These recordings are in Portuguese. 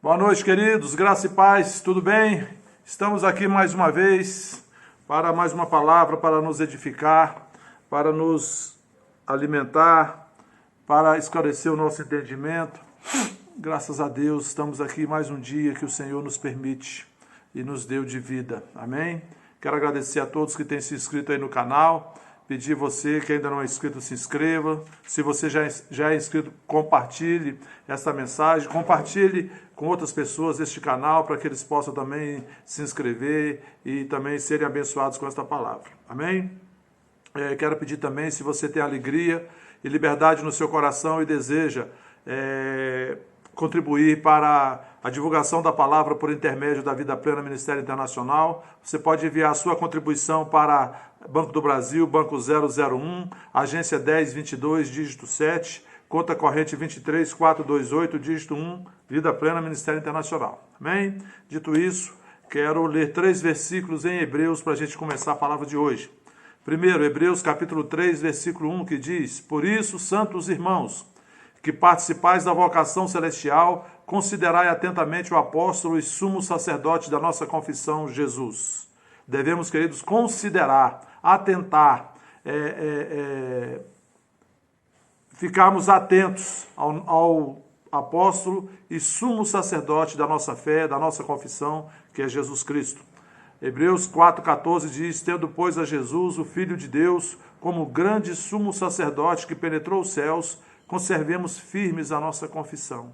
Boa noite, queridos, graça e paz, tudo bem? Estamos aqui mais uma vez para mais uma palavra, para nos edificar, para nos alimentar, para esclarecer o nosso entendimento. Graças a Deus, estamos aqui mais um dia que o Senhor nos permite e nos deu de vida, amém? Quero agradecer a todos que têm se inscrito aí no canal, pedir você que ainda não é inscrito, se inscreva. Se você já é inscrito, compartilhe essa mensagem, compartilhe com outras pessoas este canal, para que eles possam também se inscrever e também serem abençoados com esta palavra, amém? Quero pedir também, se você tem alegria e liberdade no seu coração e deseja contribuir para a divulgação da palavra por intermédio da Vida Plena Ministério Internacional, você pode enviar a sua contribuição para Banco do Brasil, Banco 001, agência 1022, dígito 7, conta corrente 23428, dígito 1, Vida Plena Ministério Internacional. Amém? Dito isso, quero ler 3 versículos em Hebreus para a gente começar a palavra de hoje. Primeiro, Hebreus capítulo 3, versículo 1, que diz: Por isso, santos irmãos, que participais da vocação celestial, considerai atentamente o apóstolo e sumo sacerdote da nossa confissão, Jesus. Devemos, queridos, considerar, atentar, ficarmos atentos ao apóstolo e sumo sacerdote da nossa fé, da nossa confissão, que é Jesus Cristo. Hebreus 4,14 diz: Tendo, pois, a Jesus, o Filho de Deus, como grande sumo sacerdote que penetrou os céus, conservemos firmes a nossa confissão.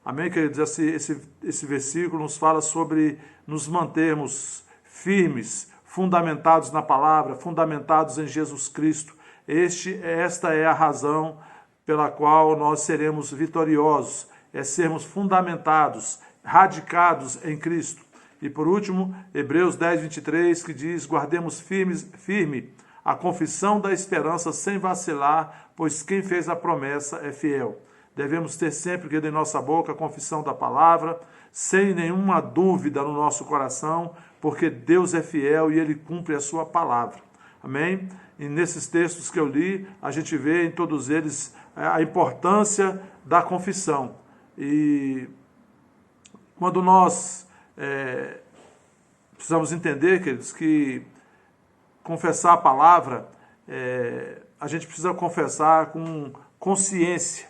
Amém, queridos? Esse versículo nos fala sobre nos mantermos firmes, fundamentados na palavra, fundamentados em Jesus Cristo. Esta é a razão pela qual nós seremos vitoriosos, é sermos fundamentados, radicados em Cristo. E por último, Hebreus 10, 23, que diz: Guardemos firme a confissão da esperança sem vacilar, pois quem fez a promessa é fiel. Devemos ter sempre em nossa boca a confissão da palavra, sem nenhuma dúvida no nosso coração, porque Deus é fiel e Ele cumpre a sua palavra. Amém? E nesses textos que eu li, a gente vê em todos eles a importância da confissão. E quando nós precisamos entender, queridos, que confessar a palavra, a gente precisa confessar com consciência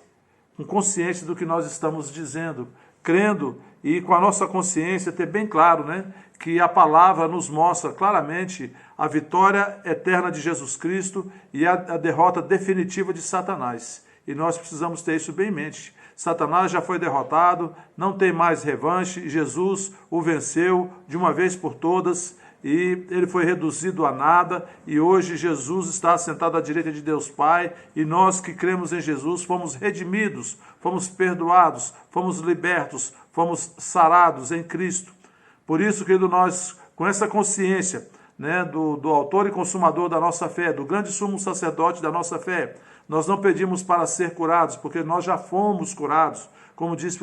do que nós estamos dizendo, crendo e com a nossa consciência ter bem claro, né, que a palavra nos mostra claramente a vitória eterna de Jesus Cristo e a derrota definitiva de Satanás. E nós precisamos ter isso bem em mente. Satanás já foi derrotado, não tem mais revanche, Jesus o venceu de uma vez por todas, e ele foi reduzido a nada, e hoje Jesus está sentado à direita de Deus Pai, e nós que cremos em Jesus fomos redimidos, fomos perdoados, fomos libertos, fomos sarados em Cristo. Por isso, querido, nós, com essa consciência, né, do autor e consumador da nossa fé, do grande sumo sacerdote da nossa fé, nós não pedimos para ser curados, porque nós já fomos curados, como diz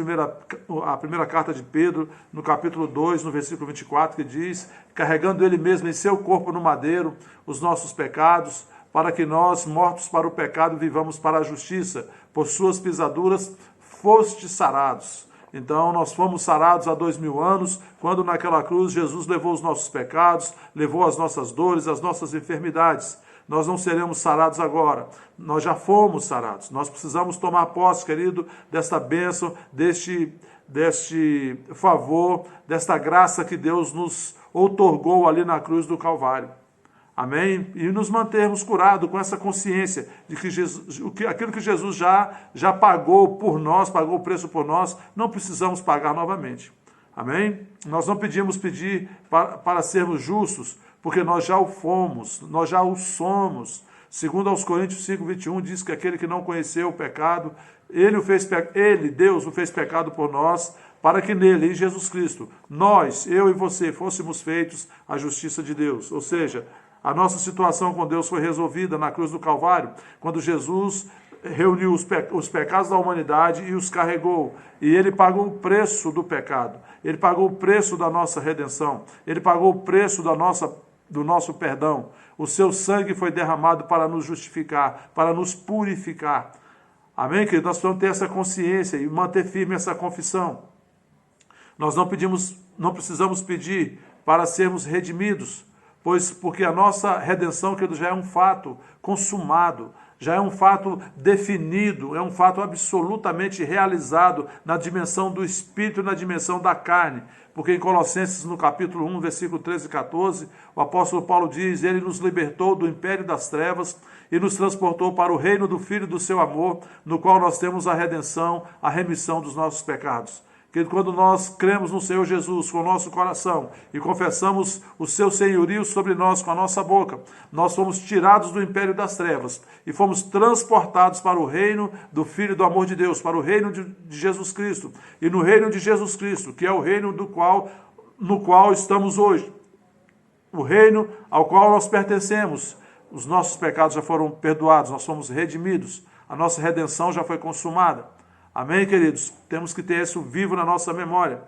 a primeira carta de Pedro, no capítulo 2, no versículo 24, que diz: carregando ele mesmo em seu corpo no madeiro os nossos pecados, para que nós, mortos para o pecado, vivamos para a justiça. Por suas pisaduras fostes sarados. Então, nós fomos sarados há 2000 anos, quando naquela cruz Jesus levou os nossos pecados, levou as nossas dores, as nossas enfermidades. Nós não seremos sarados agora, nós já fomos sarados. Nós precisamos tomar posse, querido, desta bênção, deste favor, desta graça que Deus nos outorgou ali na cruz do Calvário. Amém? E nos mantermos curados com essa consciência de que aquilo que Jesus já pagou por nós, pagou o preço por nós, não precisamos pagar novamente. Amém? Nós não pedimos para sermos justos, porque nós já o fomos, nós já o somos. Segundo aos Coríntios 5, 21, diz que aquele que não conheceu o pecado, Deus o fez pecado por nós, para que nele, em Jesus Cristo, nós, eu e você, fôssemos feitos a justiça de Deus. Ou seja, a nossa situação com Deus foi resolvida na cruz do Calvário, quando Jesus reuniu os pecados da humanidade e os carregou. E ele pagou o preço do pecado. Ele pagou o preço da nossa redenção. Ele pagou o preço do nosso perdão. O seu sangue foi derramado para nos justificar, para nos purificar. Amém, querido? Nós precisamos ter essa consciência e manter firme essa confissão. Nós não precisamos pedir para sermos redimidos, porque a nossa redenção, querido, já é um fato consumado, já é um fato definido, é um fato absolutamente realizado na dimensão do Espírito e na dimensão da carne. Porque em Colossenses, no capítulo 1, versículo 13 e 14, o apóstolo Paulo diz: Ele nos libertou do império das trevas e nos transportou para o reino do Filho do seu amor, no qual nós temos a redenção, a remissão dos nossos pecados. Quando nós cremos no Senhor Jesus com o nosso coração e confessamos o seu senhorio sobre nós com a nossa boca, nós fomos tirados do império das trevas e fomos transportados para o reino do Filho do amor de Deus, para o reino de Jesus Cristo. E no reino de Jesus Cristo, que é o reino no qual estamos hoje, o reino ao qual nós pertencemos, os nossos pecados já foram perdoados, nós fomos redimidos, a nossa redenção já foi consumada. Amém, queridos? Temos que ter isso vivo na nossa memória.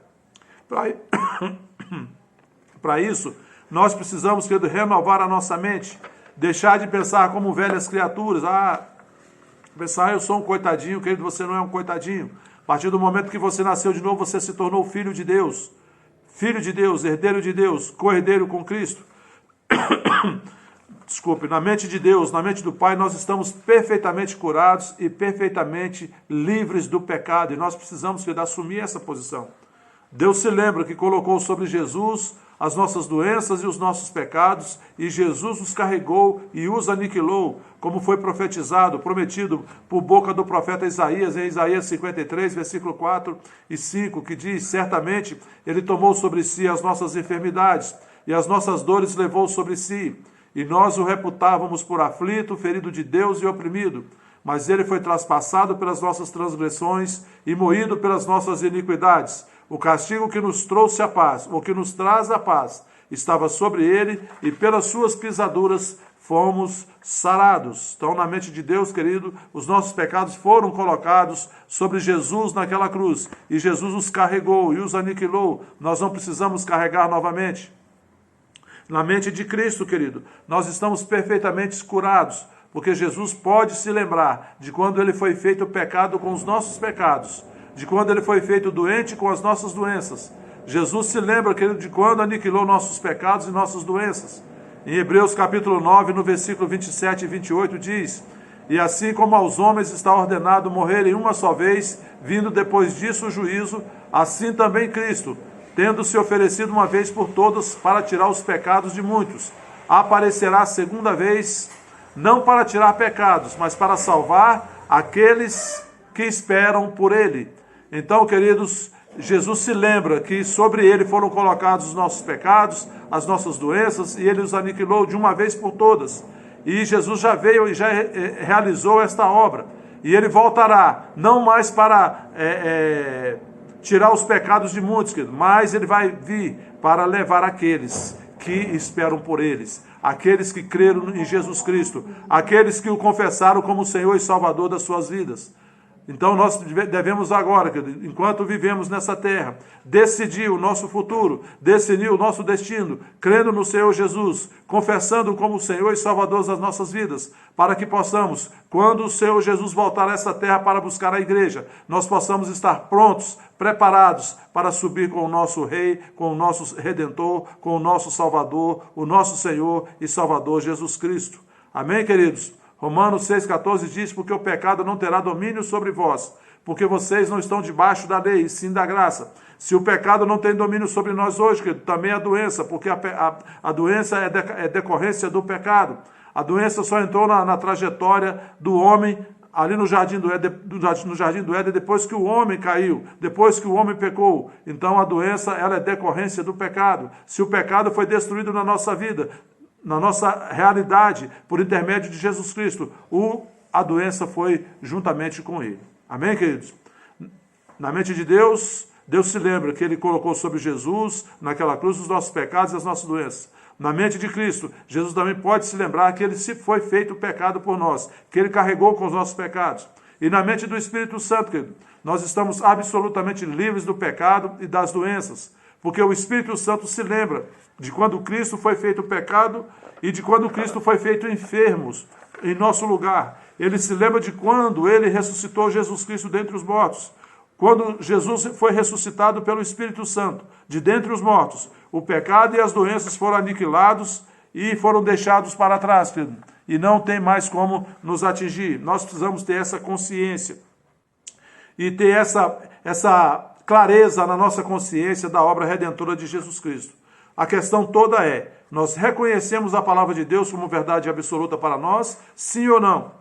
Para isso, nós precisamos, querido, renovar a nossa mente, deixar de pensar como velhas criaturas. Pensar, eu sou um coitadinho, querido, você não é um coitadinho. A partir do momento que você nasceu de novo, você se tornou filho de Deus, herdeiro de Deus, co-herdeiro com Cristo. Desculpe, na mente de Deus, na mente do Pai, nós estamos perfeitamente curados e perfeitamente livres do pecado. E nós precisamos assumir essa posição. Deus se lembra que colocou sobre Jesus as nossas doenças e os nossos pecados, e Jesus os carregou e os aniquilou, como foi profetizado, prometido por boca do profeta Isaías, em Isaías 53, versículo 4 e 5, que diz: certamente ele tomou sobre si as nossas enfermidades, e as nossas dores levou sobre si. E nós o reputávamos por aflito, ferido de Deus e oprimido. Mas ele foi traspassado pelas nossas transgressões e moído pelas nossas iniquidades. O castigo que nos trouxe a paz, ou que nos traz a paz, estava sobre ele, e pelas suas pisaduras fomos sarados. Então, na mente de Deus, querido, os nossos pecados foram colocados sobre Jesus naquela cruz. E Jesus os carregou e os aniquilou. Nós não precisamos carregar novamente. Na mente de Cristo, querido, nós estamos perfeitamente curados, porque Jesus pode se lembrar de quando ele foi feito pecado com os nossos pecados, de quando ele foi feito doente com as nossas doenças. Jesus se lembra, querido, de quando aniquilou nossos pecados e nossas doenças. Em Hebreus capítulo 9, no versículo 27 e 28, diz: E assim como aos homens está ordenado morrerem uma só vez, vindo depois disso o juízo, assim também Cristo, tendo se oferecido uma vez por todas para tirar os pecados de muitos, aparecerá a segunda vez, não para tirar pecados, mas para salvar aqueles que esperam por ele. Então, queridos, Jesus se lembra que sobre ele foram colocados os nossos pecados, as nossas doenças, e ele os aniquilou de uma vez por todas. E Jesus já veio e já realizou esta obra. E ele voltará, não mais para tirar os pecados de muitos, mas ele vai vir para levar aqueles que esperam por eles, aqueles que creram em Jesus Cristo, aqueles que o confessaram como Senhor e Salvador das suas vidas. Então nós devemos agora, enquanto vivemos nessa terra, decidir o nosso futuro, decidir o nosso destino, crendo no Senhor Jesus, confessando como Senhor e Salvador das nossas vidas, para que possamos, quando o Senhor Jesus voltar a essa terra para buscar a igreja, nós possamos estar prontos, preparados para subir com o nosso Rei, com o nosso Redentor, com o nosso Salvador, o nosso Senhor e Salvador Jesus Cristo. Amém, queridos? Romanos 6,14 diz: porque o pecado não terá domínio sobre vós, porque vocês não estão debaixo da lei, e sim da graça. Se o pecado não tem domínio sobre nós hoje, querido, também a doença, porque a doença é decorrência do pecado. A doença só entrou na trajetória do homem ali no jardim do Éden, depois que o homem caiu, depois que o homem pecou. Então a doença, ela é decorrência do pecado. Se o pecado foi destruído na nossa vida, na nossa realidade, por intermédio de Jesus Cristo, a doença foi juntamente com ele. Amém, queridos? Na mente de Deus, Deus se lembra que ele colocou sobre Jesus, naquela cruz, os nossos pecados e as nossas doenças. Na mente de Cristo, Jesus também pode se lembrar que ele se foi feito pecado por nós, que ele carregou com os nossos pecados. E na mente do Espírito Santo, querido, nós estamos absolutamente livres do pecado e das doenças, porque o Espírito Santo se lembra de quando Cristo foi feito pecado e de quando Cristo foi feito enfermos em nosso lugar. Ele se lembra de quando ele ressuscitou Jesus Cristo dentre os mortos. Quando Jesus foi ressuscitado pelo Espírito Santo, de dentre os mortos, o pecado e as doenças foram aniquilados e foram deixados para trás, querido, e não tem mais como nos atingir. Nós precisamos ter essa consciência e ter essa clareza na nossa consciência da obra redentora de Jesus Cristo. A questão toda é, nós reconhecemos a palavra de Deus como verdade absoluta para nós, sim ou não?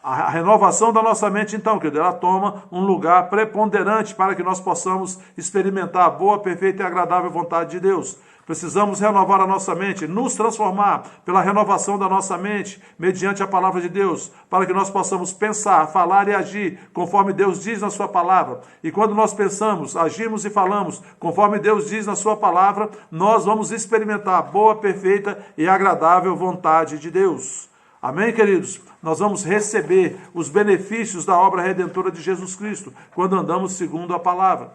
A renovação da nossa mente, então, querido, ela toma um lugar preponderante para que nós possamos experimentar a boa, perfeita e agradável vontade de Deus. Precisamos renovar a nossa mente, nos transformar pela renovação da nossa mente, mediante a palavra de Deus, para que nós possamos pensar, falar e agir conforme Deus diz na sua palavra. E quando nós pensamos, agimos e falamos conforme Deus diz na sua palavra, nós vamos experimentar a boa, perfeita e agradável vontade de Deus. Amém, queridos? Nós vamos receber os benefícios da obra redentora de Jesus Cristo, quando andamos segundo a palavra.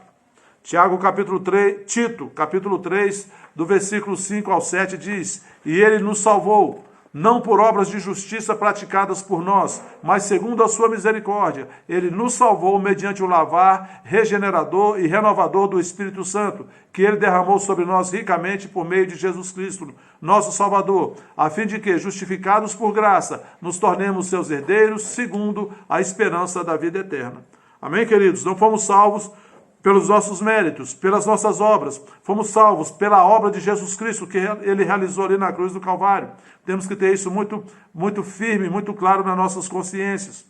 Tito, capítulo 3, do versículo 5 ao 7, diz: E ele nos salvou, não por obras de justiça praticadas por nós, mas segundo a sua misericórdia. Ele nos salvou mediante o lavar regenerador e renovador do Espírito Santo, que ele derramou sobre nós ricamente por meio de Jesus Cristo, nosso Salvador, a fim de que, justificados por graça, nos tornemos seus herdeiros, segundo a esperança da vida eterna. Amém, queridos? Não fomos salvos pelos nossos méritos, pelas nossas obras. Fomos salvos pela obra de Jesus Cristo, que ele realizou ali na cruz do Calvário. Temos que ter isso muito firme, muito claro nas nossas consciências.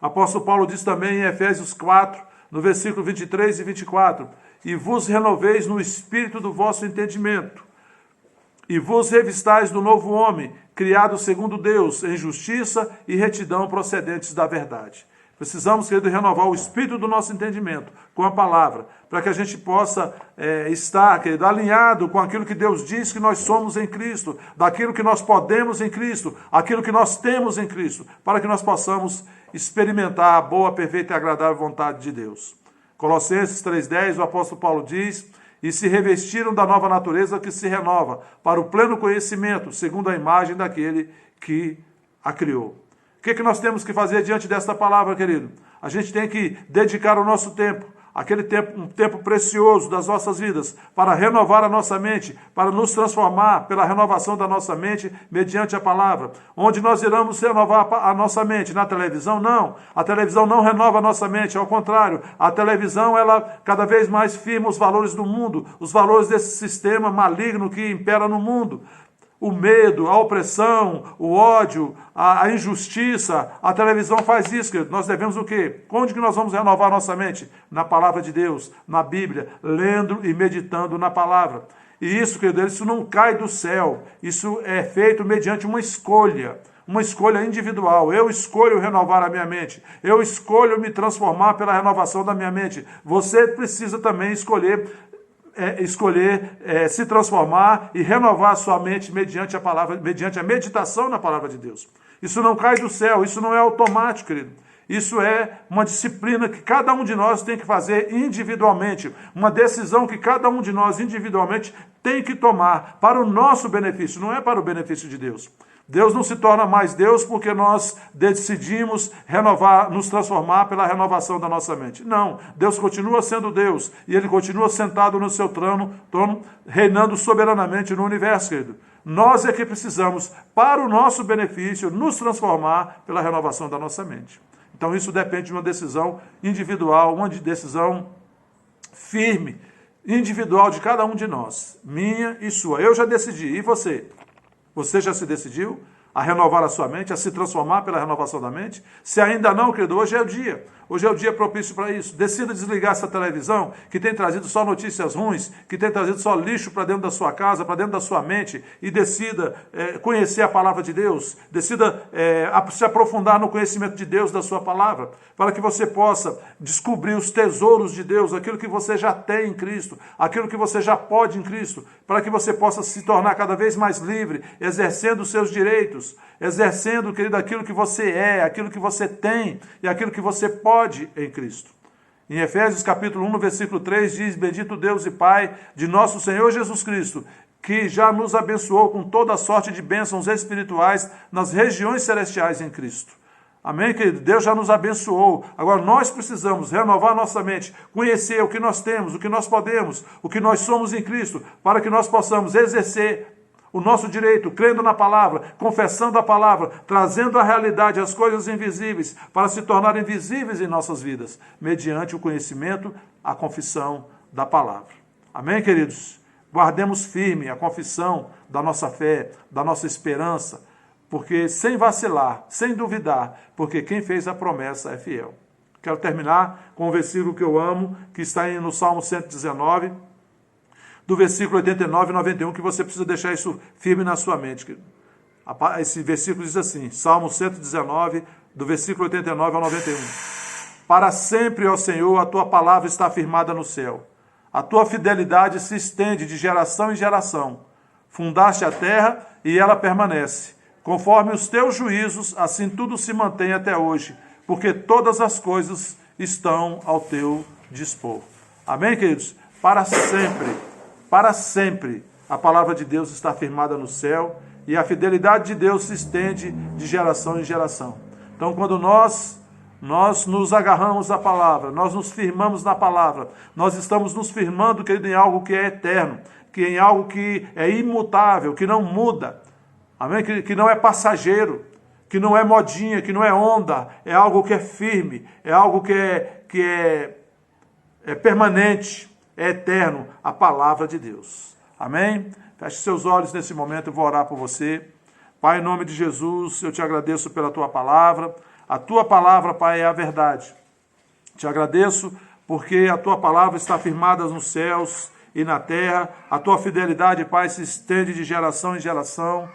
O apóstolo Paulo diz também em Efésios 4, no versículo 23 e 24, E vos renoveis no espírito do vosso entendimento, e vos revistais do novo homem, criado segundo Deus, em justiça e retidão procedentes da verdade. Precisamos, querido, renovar o espírito do nosso entendimento com a palavra, para que a gente possa estar, querido, alinhado com aquilo que Deus diz que nós somos em Cristo, daquilo que nós podemos em Cristo, aquilo que nós temos em Cristo, para que nós possamos experimentar a boa, perfeita e agradável vontade de Deus. Colossenses 3,10, o apóstolo Paulo diz: E se revestiram da nova natureza que se renova, para o pleno conhecimento, segundo a imagem daquele que a criou. O que nós temos que fazer diante desta palavra, querido? A gente tem que dedicar o nosso tempo, um tempo precioso das nossas vidas, para renovar a nossa mente, para nos transformar pela renovação da nossa mente mediante a palavra. Onde nós iremos renovar a nossa mente? Na televisão? Não. A televisão não renova a nossa mente, ao contrário. A televisão, ela cada vez mais firma os valores do mundo, os valores desse sistema maligno que impera no mundo. O medo, a opressão, o ódio, a injustiça, a televisão faz isso, querido. Nós devemos o quê? Onde que nós vamos renovar nossa mente? Na palavra de Deus, na Bíblia, lendo e meditando na palavra. E isso, querido, isso não cai do céu. Isso é feito mediante uma escolha individual. Eu escolho renovar a minha mente. Eu escolho me transformar pela renovação da minha mente. Você precisa também escolher se transformar e renovar a sua mente mediante a palavra, mediante a meditação na palavra de Deus. Isso não cai do céu, isso não é automático, querido. Isso é uma disciplina que cada um de nós tem que fazer individualmente, uma decisão que cada um de nós individualmente tem que tomar para o nosso benefício, não é para o benefício de Deus. Deus não se torna mais Deus porque nós decidimos renovar, nos transformar pela renovação da nossa mente. Não, Deus continua sendo Deus e Ele continua sentado no seu trono, reinando soberanamente no universo, querido. Nós é que precisamos, para o nosso benefício, nos transformar pela renovação da nossa mente. Então isso depende de uma decisão individual, uma decisão firme, individual de cada um de nós, minha e sua. Eu já decidi, e você? Você já se decidiu a renovar a sua mente, a se transformar pela renovação da mente? Se ainda não, querido, hoje é o dia. Hoje é o dia propício para isso. Decida desligar essa televisão que tem trazido só notícias ruins, que tem trazido só lixo para dentro da sua casa, para dentro da sua mente, e decida conhecer a palavra de Deus. Decida se aprofundar no conhecimento de Deus, da sua palavra, para que você possa descobrir os tesouros de Deus, aquilo que você já tem em Cristo, aquilo que você já pode em Cristo, para que você possa se tornar cada vez mais livre, exercendo os seus direitos, exercendo, querido, aquilo que você é, aquilo que você tem e aquilo que você pode em Cristo. Em Efésios capítulo 1, no versículo 3, diz: Bendito Deus e Pai de nosso Senhor Jesus Cristo, que já nos abençoou com toda sorte de bênçãos espirituais nas regiões celestiais em Cristo. Amém, querido? Deus já nos abençoou. Agora nós precisamos renovar nossa mente, conhecer o que nós temos, o que nós podemos, o que nós somos em Cristo, para que nós possamos exercer o nosso direito, crendo na palavra, confessando a palavra, trazendo à realidade as coisas invisíveis para se tornarem visíveis em nossas vidas, mediante o conhecimento, a confissão da palavra. Amém, queridos? Guardemos firme a confissão da nossa fé, da nossa esperança, porque sem vacilar, sem duvidar, porque quem fez a promessa é fiel. Quero terminar com um versículo que eu amo, que está no Salmo 119, do versículo 89 e 91, que você precisa deixar isso firme na sua mente. Esse versículo diz assim, Salmo 119, do versículo 89 ao 91. Para sempre, ó Senhor, a tua palavra está firmada no céu. A tua fidelidade se estende de geração em geração. Fundaste a terra e ela permanece. Conforme os teus juízos, assim tudo se mantém até hoje, porque todas as coisas estão ao teu dispor. Amém, queridos? Para sempre, a palavra de Deus está firmada no céu e a fidelidade de Deus se estende de geração em geração. Então, quando nós nos agarramos à palavra, nós nos firmamos na palavra, nós estamos nos firmando, querido, em algo que é eterno, que em algo que é imutável, que não muda, amém? Que não é passageiro, que não é modinha, que não é onda, é algo que é firme, é algo que é permanente, é eterno, a palavra de Deus. Amém? Feche seus olhos nesse momento, eu vou orar por você. Pai, em nome de Jesus, eu te agradeço pela tua palavra. A tua palavra, Pai, é a verdade. Te agradeço porque a tua palavra está firmada nos céus e na terra. A tua fidelidade, Pai, se estende de geração em geração.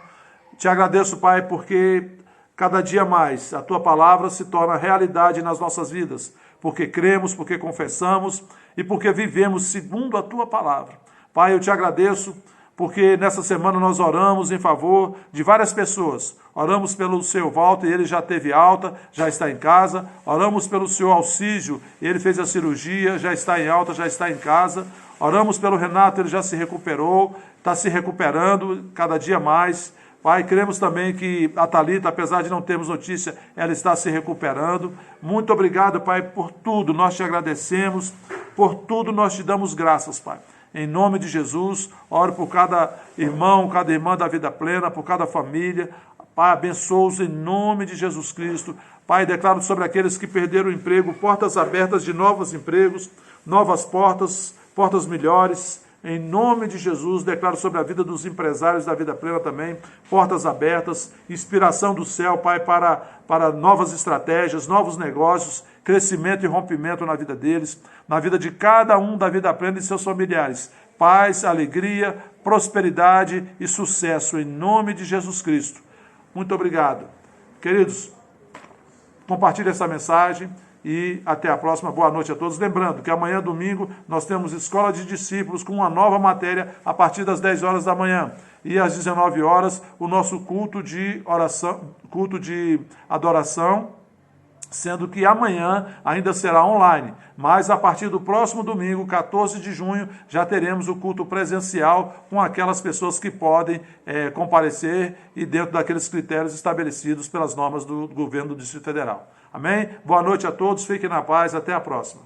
Te agradeço, Pai, porque cada dia mais a tua palavra se torna realidade nas nossas vidas, porque cremos, porque confessamos e porque vivemos segundo a tua palavra. Pai, eu te agradeço porque nessa semana nós oramos em favor de várias pessoas. Oramos pelo seu Walter, ele já teve alta, já está em casa. Oramos pelo seu Alcísio, ele fez a cirurgia, já está em alta, já está em casa. Oramos pelo Renato, ele já se recuperou, está se recuperando cada dia mais. Pai, cremos também que a Thalita, apesar de não termos notícia, ela está se recuperando. Muito obrigado, Pai, por tudo. Nós te agradecemos, por tudo nós te damos graças, Pai. Em nome de Jesus, oro por cada irmão, cada irmã da vida plena, por cada família. Pai, abençoa-os em nome de Jesus Cristo. Pai, declaro sobre aqueles que perderam o emprego, portas abertas de novos empregos, novas portas, portas melhores. Em nome de Jesus, declaro sobre a vida dos empresários da vida plena também, portas abertas, inspiração do céu, Pai, para novas estratégias, novos negócios, crescimento e rompimento na vida deles, na vida de cada um da vida plena e seus familiares. Paz, alegria, prosperidade e sucesso, em nome de Jesus Cristo. Muito obrigado. Queridos, compartilhe essa mensagem. E até a próxima. Boa noite a todos. Lembrando que amanhã, domingo, nós temos Escola de Discípulos com uma nova matéria a partir das 10 horas da manhã. E às 19 horas, o nosso culto de oração, culto de adoração, sendo que amanhã ainda será online. Mas a partir do próximo domingo, 14 de junho, já teremos o culto presencial com aquelas pessoas que podem comparecer e dentro daqueles critérios estabelecidos pelas normas do governo do Distrito Federal. Amém? Boa noite a todos, fiquem na paz, até a próxima.